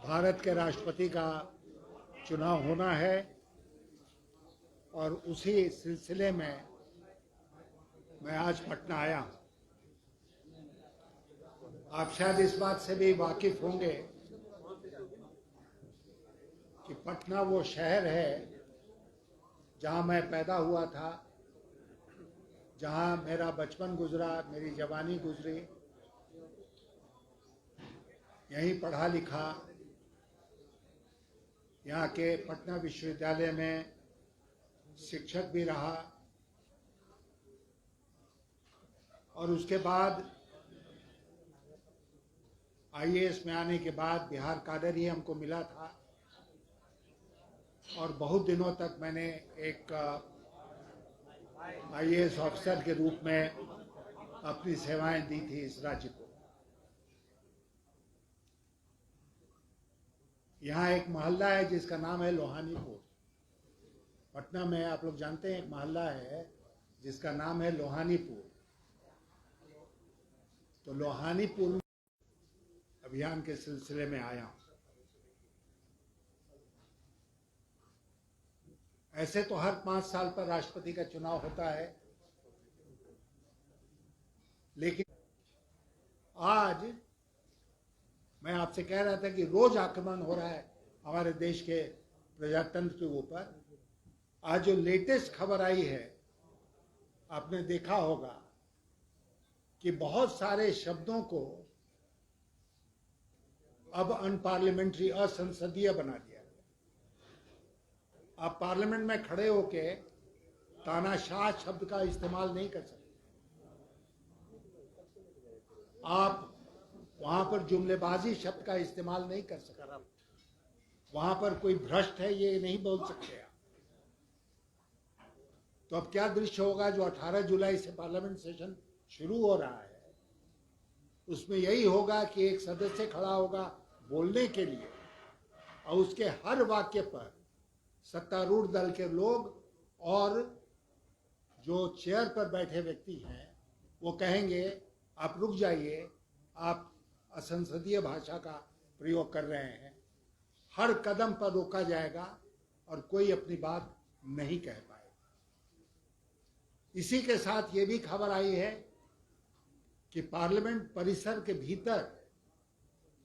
भारत के राष्ट्रपति का चुनाव होना है और उसी सिलसिले में मैं आज पटना आया हूँ। आप शायद इस बात से भी वाकिफ होंगे कि पटना वो शहर है जहाँ मैं पैदा हुआ था, जहाँ मेरा बचपन गुजरा, मेरी जवानी गुजरी, यहीं पढ़ा लिखा, यहाँ के पटना विश्वविद्यालय में शिक्षक भी रहा और उसके बाद आईएएस में आने के बाद बिहार काडर ही हमको मिला था और बहुत दिनों तक मैंने एक आईएएस ऑफिसर के रूप में अपनी सेवाएं दी थी इस राज्य को। यहाँ एक मोहल्ला है जिसका नाम है लोहानीपुर। पटना में आप लोग जानते हैं एक मोहल्ला है जिसका नाम है लोहानीपुर। तो लोहानीपुर अभियान के सिलसिले में आया हूं। ऐसे तो हर 5 साल पर राष्ट्रपति का चुनाव होता है, लेकिन आज मैं आपसे कह रहा था कि रोज आक्रमण हो रहा है हमारे देश के प्रजातंत्र के ऊपर। आज जो लेटेस्ट खबर आई है, आपने देखा होगा कि बहुत सारे शब्दों को अब अनपार्लियामेंट्री, असंसदीय बना दिया गया। आप पार्लियामेंट में खड़े होके तानाशाह शब्द का इस्तेमाल नहीं कर सकते। आप वहां पर जुमलेबाजी शब्द का इस्तेमाल नहीं कर सकते। वहां पर कोई भ्रष्ट है ये नहीं बोल सकते आप। तो अब क्या दृश्य होगा जो 18 जुलाई से पार्लियामेंट सेशन शुरू हो रहा है, उसमें यही होगा कि एक सदस्य खड़ा होगा बोलने के लिए और उसके हर वाक्य पर सत्तारूढ़ दल के लोग और जो चेयर पर बैठे व्यक्ति हैं वो कहेंगे आप रुक जाइए, आप असंसदीय भाषा का प्रयोग कर रहे हैं। हर कदम पर रोका जाएगा और कोई अपनी बात नहीं कह पाएगा। इसी के साथ ये भी खबर आई है कि पार्लियामेंट परिसर के भीतर,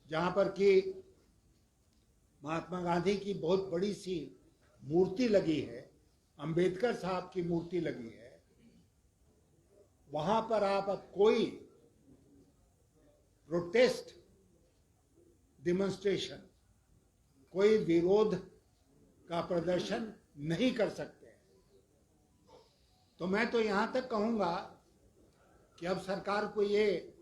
जहां पर कि महात्मा गांधी की बहुत बड़ी सी मूर्ति लगी है, अंबेडकर साहब की मूर्ति लगी है, वहां पर आप अब कोई प्रोटेस्ट, डिमॉन्स्ट्रेशन, कोई विरोध का प्रदर्शन नहीं कर सकते। तो मैं तो यहां तक कहूंगा कि अब सरकार को ये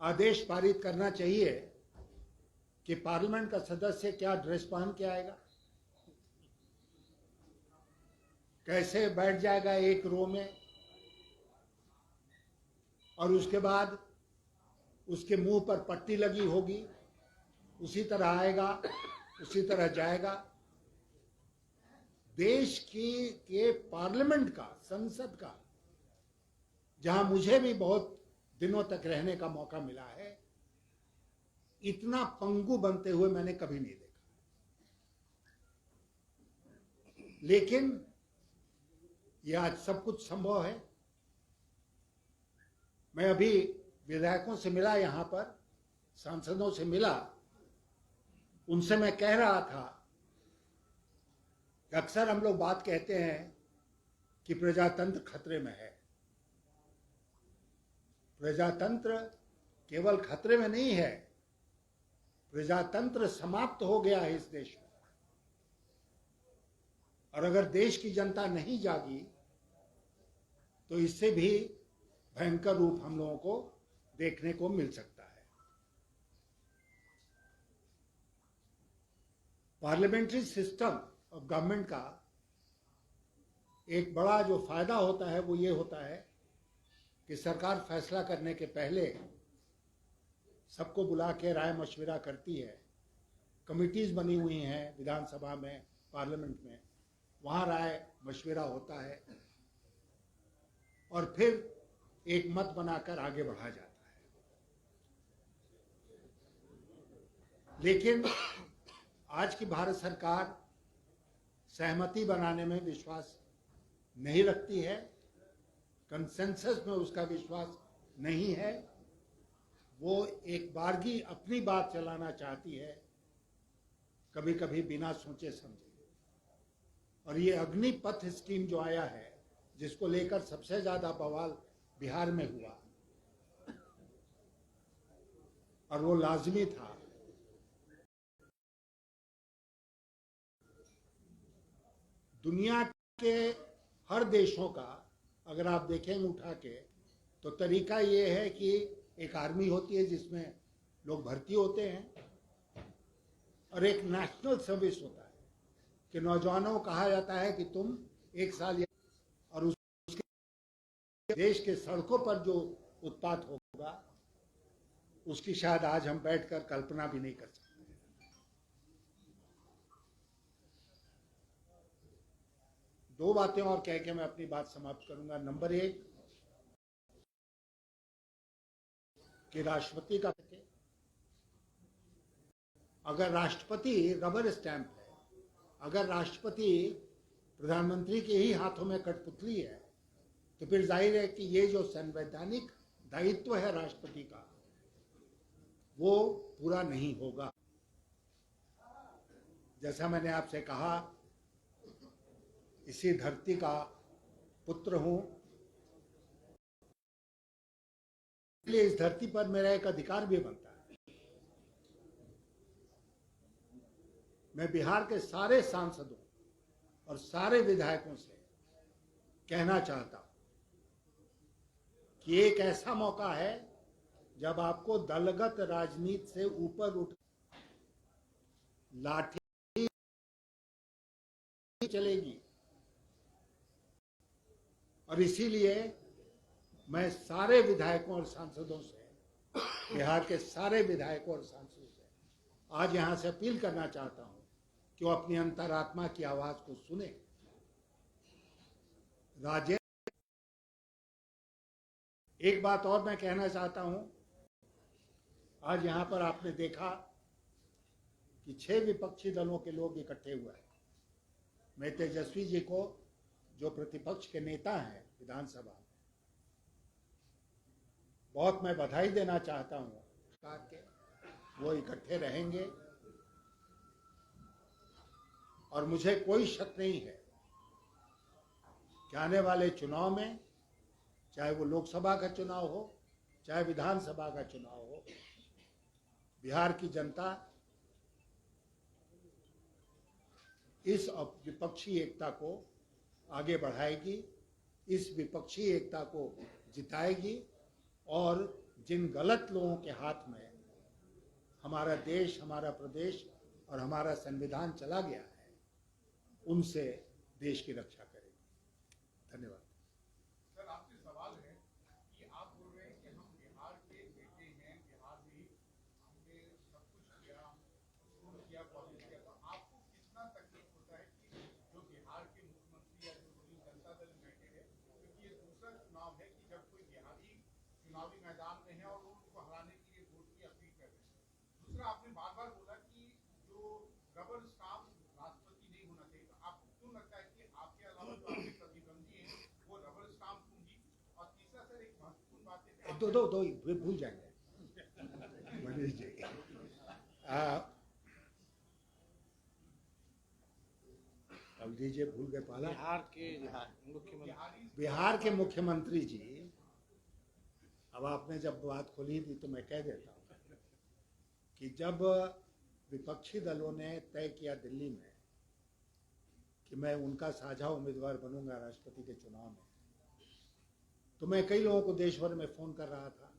आदेश पारित करना चाहिए कि पार्लियामेंट का सदस्य क्या ड्रेस पहन के आएगा, कैसे बैठ जाएगा एक रो में, और उसके बाद उसके मुंह पर पट्टी लगी होगी, उसी तरह आएगा, उसी तरह जाएगा। देश के पार्लियामेंट का, संसद का, जहां मुझे भी बहुत दिनों तक रहने का मौका मिला है, इतना पंगु बनते हुए मैंने कभी नहीं देखा। लेकिन यह आज सब कुछ संभव है। मैं अभी विधायकों से मिला, यहां पर सांसदों से मिला, उनसे मैं कह रहा था कि अक्सर हम लोग बात कहते हैं कि प्रजातंत्र खतरे में है। प्रजातंत्र केवल खतरे में नहीं है, प्रजातंत्र समाप्त हो गया है इस देश में। और अगर देश की जनता नहीं जागी तो इससे भी भयंकर रूप हम लोगों को देखने को मिल सकता है। पार्लियामेंट्री सिस्टम ऑफ गवर्नमेंट का एक बड़ा जो फायदा होता है वो ये होता है कि सरकार फैसला करने के पहले सबको बुला के राय मशविरा करती है। कमिटीज बनी हुई हैं विधानसभा में, पार्लियामेंट में, वहाँ राय मशविरा होता है और फिर एक मत बनाकर आगे बढ़ा जाता है। लेकिन आज की भारत सरकार सहमति बनाने में विश्वास नहीं रखती है, कंसेंसस में उसका विश्वास नहीं है। वो एक बारगी अपनी बात चलाना चाहती है, कभी कभी बिना सोचे समझे। और ये अग्निपथ स्कीम जो आया है, जिसको लेकर सबसे ज्यादा बवाल बिहार में हुआ, और वो लाजमी था। दुनिया के हर देशों का अगर आप देखेंगे उठा के, तो तरीका ये है कि एक आर्मी होती है जिसमें लोग भर्ती होते हैं, और एक नेशनल सर्विस होता है कि नौजवानों को कहा जाता है कि तुम 1 साल, और उसके देश के सड़कों पर जो उत्पात होगा उसकी शायद आज हम बैठकर कल्पना भी नहीं कर सकते। दो बातें और कह के मैं अपनी बात समाप्त करूंगा। नंबर 1 कि राष्ट्रपति का, अगर राष्ट्रपति रबर स्टैंप है, अगर राष्ट्रपति प्रधानमंत्री के ही हाथों में कठपुतली है, तो फिर जाहिर है कि ये जो संवैधानिक दायित्व है राष्ट्रपति का, वो पूरा नहीं होगा। जैसा मैंने आपसे कहा, इसी धरती का पुत्र हूं, इसलिए इस धरती पर मेरा एक अधिकार भी बनता है। मैं बिहार के सारे सांसदों और सारे विधायकों से कहना चाहता हूं कि एक ऐसा मौका है जब आपको दलगत राजनीति से ऊपर उठ, लाठी चलेगी। और इसीलिए मैं सारे विधायकों और सांसदों से, बिहार के सारे विधायकों और सांसदों से आज यहां से अपील करना चाहता हूं कि वो अपनी अंतरात्मा की आवाज को सुने। राजेंद्र, एक बात और मैं कहना चाहता हूं, आज यहां पर आपने देखा कि 6 विपक्षी दलों के लोग इकट्ठे हुए हैं। मैं तेजस्वी जी को, जो प्रतिपक्ष के नेता हैं विधानसभा में, बहुत मैं बधाई देना चाहता हूं कि वो इकट्ठे रहेंगे। और मुझे कोई शक नहीं है कि आने वाले चुनाव में, चाहे वो लोकसभा का चुनाव हो, चाहे विधानसभा का चुनाव हो, बिहार की जनता इस विपक्षी एकता को आगे बढ़ाएगी, इस विपक्षी एकता को जिताएगी। और जिन गलत लोगों के हाथ में हमारा देश, हमारा प्रदेश और हमारा संविधान चला गया है, उनसे देश की रक्षा करेगी। धन्यवाद। सर, आपसे सवाल है कि आप बोल रहे हैं कि हम बिहार के बेटे हैं, बिहार में ही हमने सब कुछ किया, स्कूल किया, कॉलेज किया, तो आपको कितना तकलीफ होता है कि जो बिहार के मुख्यमंत्री या जो रूलिंग जनता दल बैठे हैं, क्योंकि ये दूसरा चुनाव है कि जब कोई बिहारी चुनावी मैदान में है और वो उनको हराने के लिए वोट की अपील कर रहे हैं। दूसरा, आपने बार बार बोला कि जो रबर स्टाम्प राष्ट्रपति नहीं होना चाहिए, तो आपको क्यों लगता है कि आपके अलावा जो आपके प्रतिद्वंदी हैं वो रबर स्टाम्प होंगी? और तीसरा सर, एक महत्वपूर्ण बात है, दो भूल जाएंगे मनीष जी। अब दीजिए, भूल गए पहला। बिहार के मुख्यमंत्री जी, अब आपने जब बात खोली थी तो मैं कह देता हूं कि जब विपक्षी दलों ने तय किया दिल्ली में कि मैं उनका साझा उम्मीदवार बनूंगा राष्ट्रपति के चुनाव में, तो मैं कई लोगों को देश भर में फोन कर रहा था।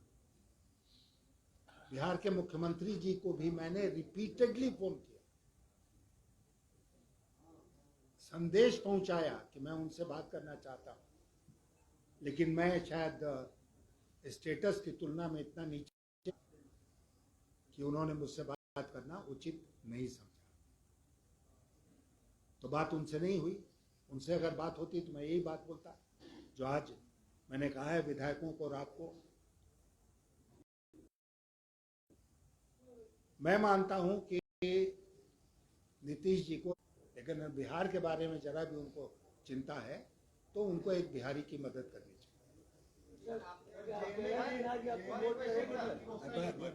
बिहार के मुख्यमंत्री जी को भी मैंने रिपीटेडली फोन किया, संदेश पहुंचाया कि मैं उनसे बात करना चाहता हूं, लेकिन मैं शायद स्टेटस की तुलना में इतना नीचे कि उन्होंने मुझसे बात करना उचित नहीं समझा। तो बात उनसे नहीं हुई। उनसे अगर बात होती तो मैं यही बात बोलता जो आज मैंने कहा है विधायकों को और आपको। मैं मानता हूं कि नीतीश जी को, लेकिन बिहार के बारे में जरा भी उनको चिंता है तो उनको एक बिहारी की मदद करनी चाहिए।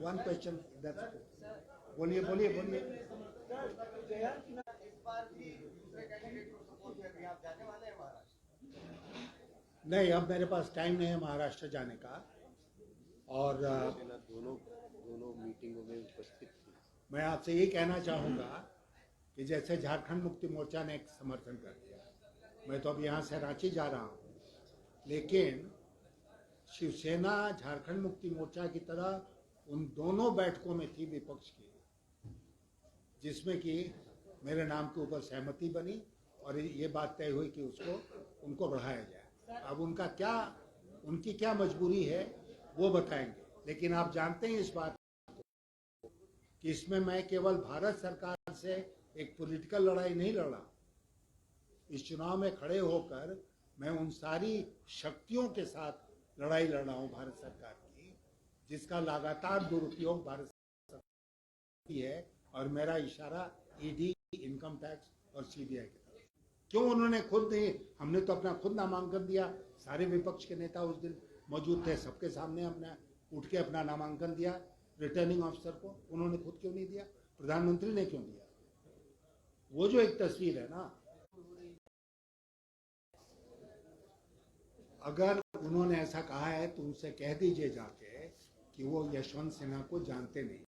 वन क्वेश्चन, बोलिए बोलिए बोलिए। इस बार भी दूसरे कैंडिडेट को सपोर्ट कर रही हैं, आप जाने वाले हैं महाराष्ट्र? नहीं, अब मेरे पास टाइम नहीं है महाराष्ट्र जाने का, और दोनों मीटिंगों में उपस्थित थी। मैं आपसे ये कहना चाहूँगा कि जैसे झारखंड मुक्ति मोर्चा ने एक समर्थन कर दिया, मैं तो अब यहाँ से रांची जा रहा हूँ, लेकिन शिवसेना झारखंड मुक्ति मोर्चा की तरह उन दोनों बैठकों में थी विपक्ष की, जिसमें कि मेरे नाम के ऊपर सहमति बनी और ये बात तय हुई कि उनको बढ़ाया जाए। अब उनकी क्या मजबूरी है वो बताएंगे, लेकिन आप जानते हैं इस बात को कि इसमें मैं केवल भारत सरकार से एक पॉलिटिकल लड़ाई नहीं लड़ा। इस चुनाव में खड़े होकर मैं उन सारी शक्तियों के साथ लड़ाई लड़ रहा हूं भारत सरकार की, जिसका लगातार दुरुपयोग भारत सरकार की है, और मेरा इशारा ईडी, इनकम टैक्स और सीबीआई की तरफ। क्यों उन्होंने खुद नहीं, हमने तो अपना खुद नामांकन दिया, सारे विपक्ष के नेता उस दिन मौजूद थे, सबके सामने हमने उठ के अपना नामांकन दिया रिटर्निंग ऑफिसर को। उन्होंने खुद क्यों नहीं दिया? प्रधानमंत्री ने क्यों दिया? वो जो एक तस्वीर है ना, अगर उन्होंने ऐसा कहा है तो उनसे कह दीजिए जाके कि वो यशवंत सिन्हा को जानते नहीं।